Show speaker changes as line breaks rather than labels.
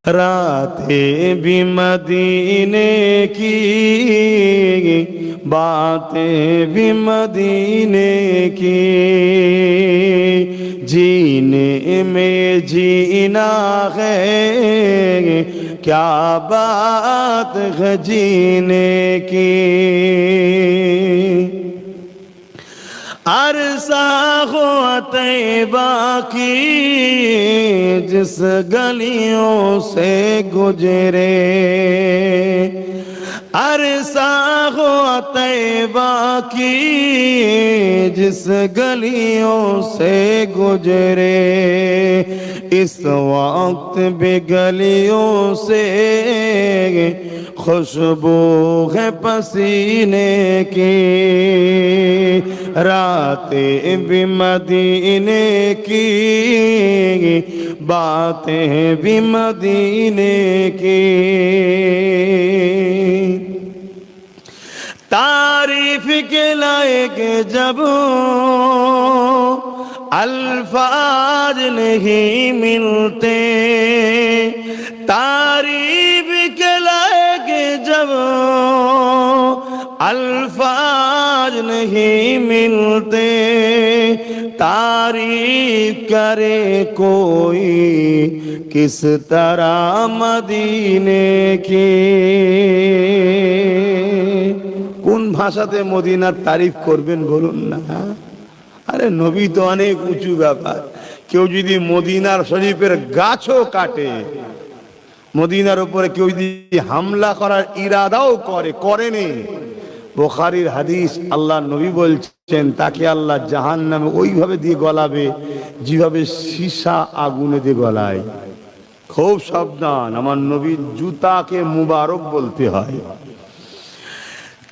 راتیں بھی مدینے کی، باتیں بھی مدینے کی، جینے میں جینا ہے کیا بات ہے جینے کی۔ عرصہ ہو طیبہ کی جس گلیوں سے گزرے، عرصہ ہو طیبہ کی جس گلیوں سے گزرے، اس وقت بھی گلیوں سے خوشبو ہے پسینے کی، راتیں بھی مدینے کی، باتیں بھی مدینے کی۔ تعریف کے لائق جب الفاظ نہیں ملتے، تعریف کے لائق جب الفاظ نہیں ملتے، تعریف کرے کوئی کس طرح مدینے کی۔ কোন ভাষাতে মদিনার তারিফ করবেন বলুন না। আরে নবী তো অনেক উঁচু ব্যাপার। কেউ যদি মদিনার শরীফের গাছও কাটে, মদিনার উপরে কেউ যদি হামলা করার ইরাদাও করেনি, বুখারীর হাদিস, আল্লাহ নবী বলছেন তাকে আল্লাহ জাহান্নামে ওইভাবে দিয়ে গলাবে যেভাবে সীসা আগুনে দিয়ে গলায়। খুব সাবধান, আমার নবীর জুতাকে মুবারক বলতে হয়।